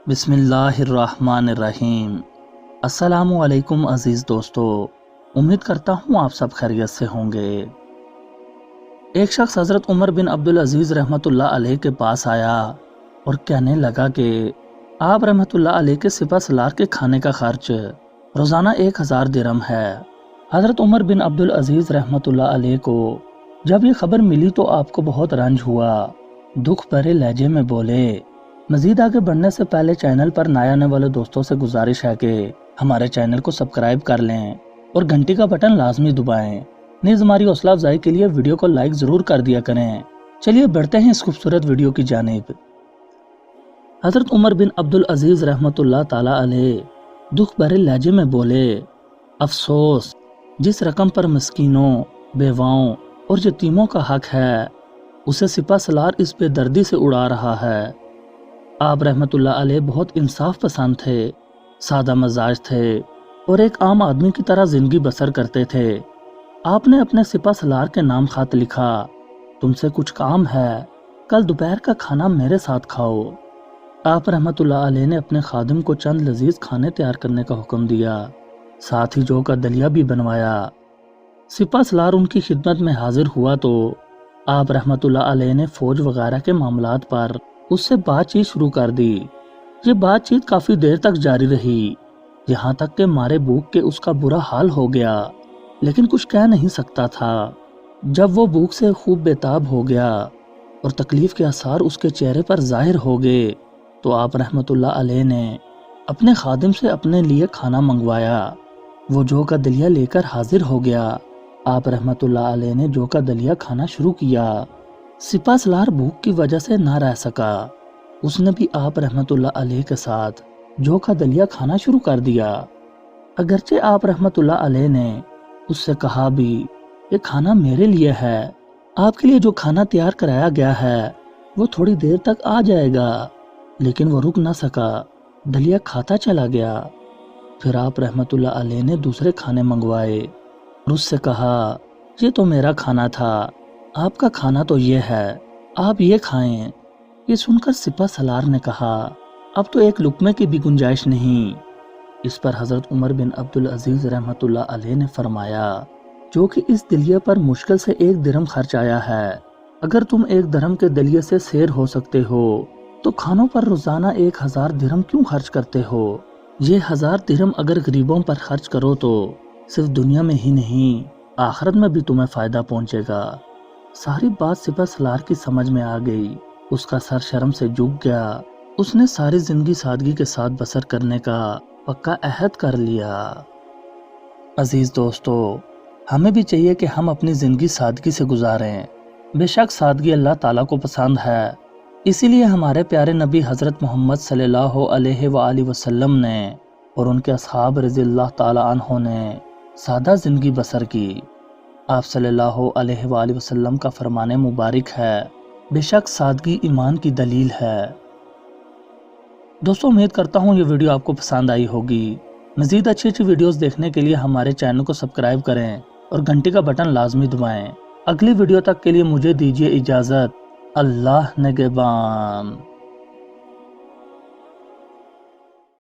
बिस्मिल्लाहिर्रहमानिर्रहीम। अस्सलामु अलैकुम अजीज़ दोस्तों, उम्मीद करता हूँ आप सब खैरियत से होंगे। एक शख्स हज़रत उमर बिन अब्दुल अजीज़ रहमतुल्लाह अलैह के पास आया और कहने लगा कि आप रहमतुल्लाह अलैह के सिपह सलार के खाने का खर्च रोज़ाना 1000 दिरहम है। हज़रत उमर बिन अब्दुल अजीज़ रहमतुल्लाह अलैह को जब ये खबर मिली तो आपको बहुत रंज हुआ। दुख भरे लहजे में बोले, मजीद आगे बढ़ने से पहले चैनल पर नए आने वाले दोस्तों से गुजारिश है कि हमारे चैनल को सब्सक्राइब कर लें और घंटी का बटन लाजमी दबाएं। नीज हमारी हौसला अफजाई के लिए वीडियो को लाइक जरूर कर दिया करें। चलिए बढ़ते हैं इस खूबसूरत वीडियो की जानिब। हजरत उमर बिन अब्दुल अजीज रहमतुल्लाह ताला अलैह दुख भरे लहजे में बोले, अफसोस, जिस रकम पर मिस्कीनों, बेवाओं और यतीमों का हक है उसे सिपह सलार इस बेदर्दी से उड़ा रहा है। आप रहमतुल्लाह अलैह बहुत इंसाफ पसंद थे, सादा मजाज थे और एक आम आदमी की तरह जिंदगी बसर करते थे। आपने अपने सिपह सलार के नाम खत लिखा, तुमसे कुछ काम है, कल दोपहर का खाना मेरे साथ खाओ। आप रहमतुल्लाह अलैह ने अपने खादिम को चंद लजीज खाने तैयार करने का हुक्म दिया, साथ ही जौ का दलिया भी बनवाया। सिपह सलार उनकी खिदमत में हाजिर हुआ तो आप रहमतुल्लाह अलैह ने फौज वगैरह के मामलात पर उससे बातचीत शुरू कर दी। ये बातचीत काफी देर तक जारी रही, यहाँ तक कि मारे भूख के उसका बुरा हाल हो गया, लेकिन कुछ कह नहीं सकता था। जब वो भूख से खूब बेताब हो गया और तकलीफ के आसार उसके चेहरे पर जाहिर हो गए तो आप रहमतुल्लाह अलैह ने अपने खादिम से अपने लिए खाना मंगवाया। वो जौ का दलिया लेकर हाजिर हो गया। आप रहमतुल्लाह अलैह ने जौ का दलिया खाना शुरू किया। सिपह सलार भूख की वजह से ना रह सका, उसने भी आप रहमतुल्लाह अलैह के साथ जौ का दलिया खाना शुरू कर दिया। अगरचे आप रहमतुल्लाह अलैह ने उससे कहा भी, ये खाना मेरे लिए है, आपके लिए जो खाना तैयार कराया गया है वो थोड़ी देर तक आ जाएगा। लेकिन वो रुक ना सका, दलिया खाता चला गया। फिर आप रहमतुल्लाह अलैह ने दूसरे खाने मंगवाए और उससे कहा, ये तो मेरा खाना था, आपका खाना तो ये है, आप ये खाएं। ये सुनकर सिपह सलार ने कहा, अब तो एक लुकमे की भी गुंजाइश नहीं। इस पर हजरत उमर बिन अब्दुल अजीज रहमतुल्लाह अलैह ने फरमाया, जो कि इस दलिये पर मुश्किल से 1 दिरहम खर्च आया है। अगर तुम 1 दिरहम के दलिये से सैर हो सकते हो तो खानों पर रोजाना 1000 दिरहम क्यों खर्च करते हो? ये 1000 दिरहम अगर गरीबों पर खर्च करो तो सिर्फ दुनिया में ही नहीं, आखिरत में भी तुम्हें फायदा पहुंचेगा। सारी बात सिपह सलार की समझ में आ गई। उसका सर शर्म से झुक गया। उसने सारी जिंदगी सादगी के साथ बसर करने का पक्का अहद कर लिया। अजीज दोस्तों, हमें भी चाहिए कि हम अपनी जिंदगी सादगी से गुजारें। बेशक सादगी अल्लाह ताला को पसंद है, इसीलिए हमारे प्यारे नबी हजरत मोहम्मद सल्लल्लाहु अलैहि वसल्लम ने और उनके असहाब रज़ियल्लाहु ताला अन्हों ने सादा जिंदगी बसर की। आप सल्लल्लाहु अलैहि वसल्लम का फरमाने मुबारक है, बेशक सादगी ईमान की दलील है। दोस्तों, उम्मीद करता हूँ ये वीडियो आपको पसंद आई होगी। मज़ीद अच्छी वीडियोस देखने के लिए हमारे चैनल को सब्सक्राइब करें और घंटी का बटन लाजमी दबाएं। अगली वीडियो तक के लिए मुझे दीजिए इजाज़त। अल्लाह निगहबान।